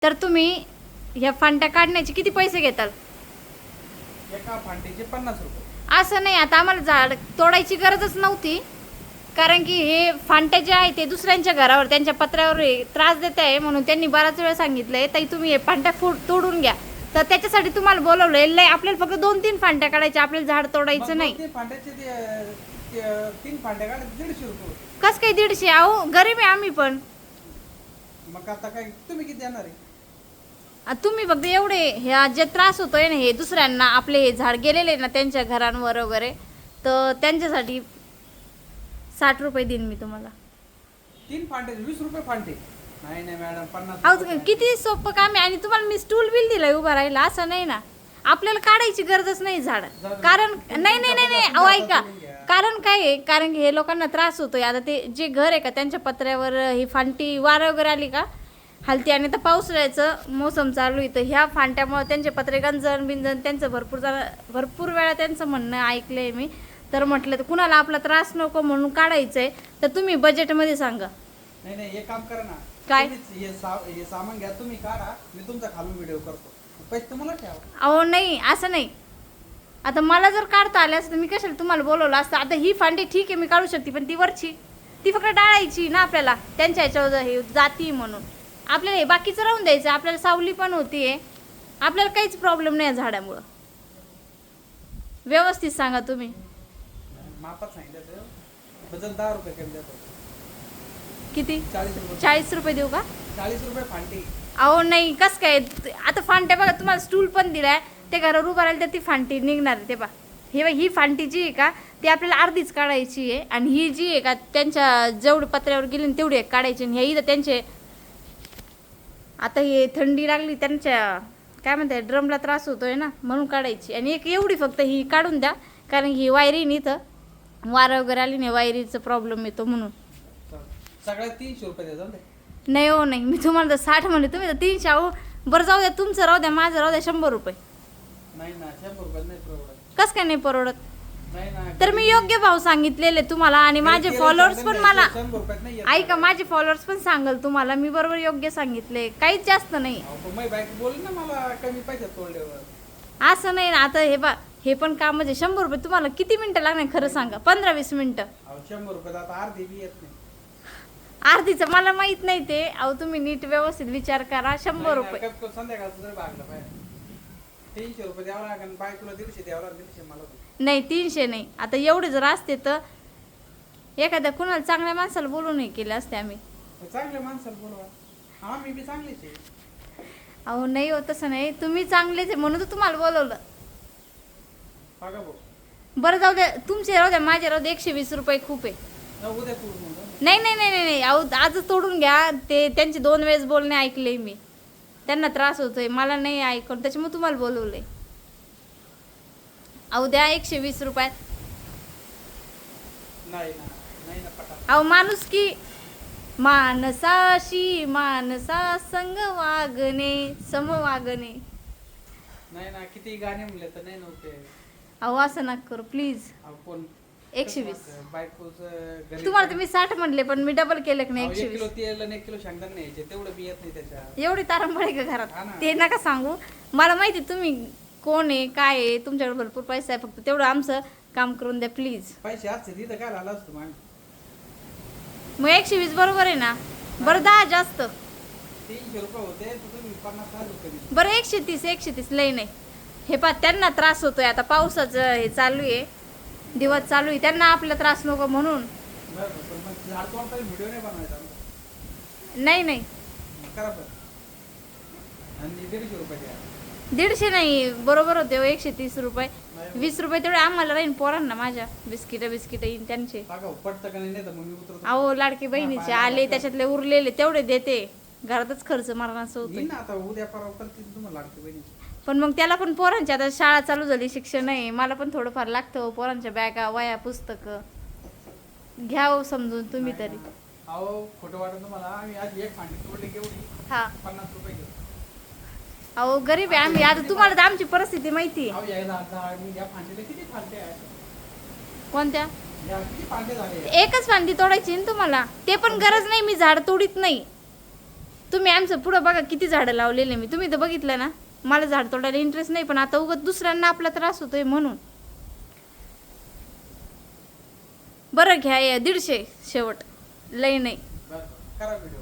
तर तुम्ही ह्या फांट्या काढण्याचे किती पैसे घेताल? एका फांटीचे 50 रुपये. असं नाही, आता आम्हाला झाड तोडायची गरजच नव्हती, कारण की हे फांट्या जे आहे ते दुसऱ्यांच्या घरावर त्यांच्या पत्र्यावर त्रास देत आहे, म्हणून त्यांनी बराच वेळ सांगितलंय ताई तुम्ही हे फांट्या तोडून घ्या. तर त्याच्यासाठी तुम्हाला बोलवलंय. लय आपल्याला फक्त 2-3 फांट्या काढायच्या, आपल्याला झाड तोडायचं नाही. ते फांट्याचे 3 फांट्या काढले 150 रुपये. कस काही 150? अहो गरीब आहे आम्ही पण. मग आता काय तुम्ही किती देणार आहे? तुम्ही फक्त एवढे ह्या जे त्रास होतोय ना, हे दुसऱ्यांना आपले हे झाड गेलेले ना त्यांच्या घरांवर वगैरे, तर त्यांच्यासाठी 60 रुपये देईन मी तुम्हाला. 3 फांटे 20 रुपये फांटे. नाही नाही मॅडम 50 अहो रुपये. किती सोपं काम आहे. आणि तुम्हाला मी स्टूल बिल दिलंय उभा राहिला, असं नाही ना. आपल्याला काढायची गरजच नाही झाड. कारण नाही नाही नाही नाही अहो ऐका, कारण काय आहे, कारण की हे लोकांना त्रास होतोय. आता ते जे घर आहे का त्यांच्या पत्र्यावर ही फांटी वारं वगैरे आली का हलती, आणि आता पावसाळ्याचं मोसम चालू आहे, तर ह्या फांट्यामुळे त्यांचे पत्रे गंजन बिंजन त्यांचं भरपूर वेळा त्यांचं म्हणणं ऐकलंय मी. तर म्हटलं तर कुणाला आपला त्रास नको म्हणून काढायचंय, तर तुम्ही बजेटमध्ये सांगा. नाही नाही एक काम करा ना. काय? हे सामान घ्या तुम्ही, काढा, मी तुमचा खालून व्हिडिओ करतो. पैसे तुम्हाला ठेवा. अहो नाही, असं नाही. आता मला जर काढता आलं असतं मी कशाला तुम्हाला बोलवलं असतं. आता ही फांडी ठीक आहे मी काढू शकते, पण ती वरची ती फक्त डाळायची ना आपल्याला, त्यांच्या ह्याच्यावर हे जाती म्हणून. आपल्याला हे बाकीचं राहून द्यायचं, आपल्याला सावली पण होतीये, आपल्याला काहीच प्रॉब्लेम नाही झाडामुळं. व्यवस्थित सांगा तुम्ही. मापात सांगितलं तर वजन 10 रुपये कमी देतो. किती? 40 रुपये. 40 रुपये देऊ का? 40 रुपये फांटी. अहो नाही, कस काय. आता फांट्या बघा, तुम्हाला स्टूल पण दिलाय, ते घरावर उभं राहिलं तर ती फांटी निघणार आहे. ते पहा, ही फांटी जी आहे का ती आपल्याला अर्धीच काढायची आहे, आणि ही जी आहे का त्यांच्या जेवढी पत्र्यावर गेली ना तेवढी एक काढायची. आणि हे इथं त्यांचे आता हे थंडी लागली, त्यांच्या काय म्हणते ड्रमला त्रास होतोय ना म्हणून काढायची. आणि एक एवढी फक्त ही काढून द्या, कारण ही वायरी इथं वारं वगैरे आली नाही, वायरीचा प्रॉब्लेम येतो म्हणून. सगळ्यात 300 रुपये द्या. जाऊ दे. नाही हो नाही, मी तुम्हाला तर 60 म्हणले, तुम्ही तर 300. अहो बरं जाऊ द्या, तुमचं राहू द्या, माझं राहू द्या 100 रुपये. नाही ना 100 रुपये नाही परवडत. कसं काय नाही परवडत? नाही ना. तर मी योग्य भाव सांगितलेले तुम्हाला, आणि माझे फॉलोअर्स पण मला 100 रुपयात नाही येत. ऐका, माझे फॉलोअर्स पण सांगाल तुम्हाला मी बरोबर योग्य सांगितले, काहीच जास्त नाही. माझी बायको बोल ना मला कमी पैशात तोडल्यावर. असं नाही ना. आता हे बा, हे पण काम म्हणजे 100 रुपये तुम्हाला किती मिनिटं लागणार खरं सांगा? 15-20 मिनिटं. 100 रुपये आता अर्धी बी येत नाही. अर्धीचं मला माहित नाही ते. अहो तुम्ही नीट व्यवस्थित विचार करा. 100 रुपये संध्याकाळचं जर भागलं पाहिजे 300 रुपये द्यावं लागेल. बायकोला 150 द्यावं लागेल. 150 मला दे. नाही, 300 नाही. आता एवढे जर असते तर एखाद्या कुणाला चांगल्या माणसाला बोलून हे केले असते आम्ही. चांगल्या माणसाला बोलवा. हा मी बी चांगलीच आहे. अहो नाही हो, तसं नाही. तुम्ही चांगलेच आहे म्हणून तर तुम्हाला बोलवलं. बघा भाऊ. बरं जाऊ द्या, तुमचे राहू द्या, माझे राहू द्या. 120 रुपये खूप आहे. उद्या तू म्हणतो. नाही नाही नाही नाही नाही, अहो आजच तोडून घ्या. ते त्यांचे 2 वेळेस बोलणे ऐकले मी, त्यांना त्रास होतोय, मला नाही ऐकून, त्याच्यामुळे तुम्हाला बोलवलंय. अहो द्या 120 रुपयात. नाही ना. नाही ना पटा. अहो माणूस की माणसाशी माणसा संग वागणे समवागणे. नाही ना किती गाणे म्हणले तर नाही नव्हते. अहो असं नका करू प्लीज. आपण 120 बायकोचं घरी तुम्हाला तर मी 60 म्हणले, पण मी डबल केलं की नाही. 1 किलो 120 तेल आणि 1 किलो शेंगदाणे न्यायचे, तेवढं बी येत नाही त्याच्यात. एवढी तारंबळ आहे का हा घरात? ना. ते नका सांगू. मला माहिती आहे तुम्ही कोण आहे काय आहे, तुमच्याकडे भरपूर पैसा आहे, फक्त तेवढं आमचं काम करून द्या प्लीज. पैसे असते तिथं काय झालं असतं मग. मग 120 बरोबर आहे ना? बरं 10 जास्त. 300 रुपये होते तर तुम्ही 50 रुपये दिले. बरं 130 लई नाही. हे पा, त्यांना त्रास होतोय, आता पावसाचं हे चालू आहे, दिवस चालू आहे, त्यांना आपला त्रास नको म्हणून. बरं पण मग झाड तोडताना व्हिडिओ नाही बनवायचा आमचा. नाही नाही, मग करा पण. आणि 150 रुपये द्या. 150 नाही, बरोबर होते हो 130 रुपये. 20 रुपये तेवढे आम्हाला राहील पोरांना माझ्या. बिस्किट येईन त्यांचे. बघा पटतं का नाही तर मग मी उतरतो. अहो लाडकी बहिणीचे आले, त्याच्यातले उरलेले तेवढे देते. घरातच खर्च मारण्याचं येईन होतं. ना आता उद्या परवा करतील तुम्हाला लागते बहिणीची. पण मग त्याला पण पोरांची आता शाळा चालू झाली, शिक्षण आहे, मला पण थोडंफार लागतं हो. पोरांच्या बॅगा, वया, पुस्तकं घ्या हो समजून तुम्ही तरी. अहो खोटं वाटत तुम्हाला. आम्ही आज एक फांडी तोडली केवढी हा 50 रुपये घेऊ. अहो गरीब आहे आम्ही. आता तुम्हाला तर आमची परिस्थिती माहिती आहे. अहो यायला आता मी या फांदीला किती फांदे आहेत. कोणत्या? या किती फांदे झाले. एकच फांदी तोडायची ना तुम्हाला? ते पण गरज नाही, मी झाड तोडीत नाही. तुम्ही आमचं पुढं बघा किती झाडं लावलेले मी, तुम्ही तर बघितलं ना. मला झाड तोडायला इंटरेस्ट नाही, पण आता उगाच दुसऱ्यांना आपला त्रास होतोय म्हणून. बरं घ्या 150 शेवट, लय नाही. बरं, करा व्हिडिओ.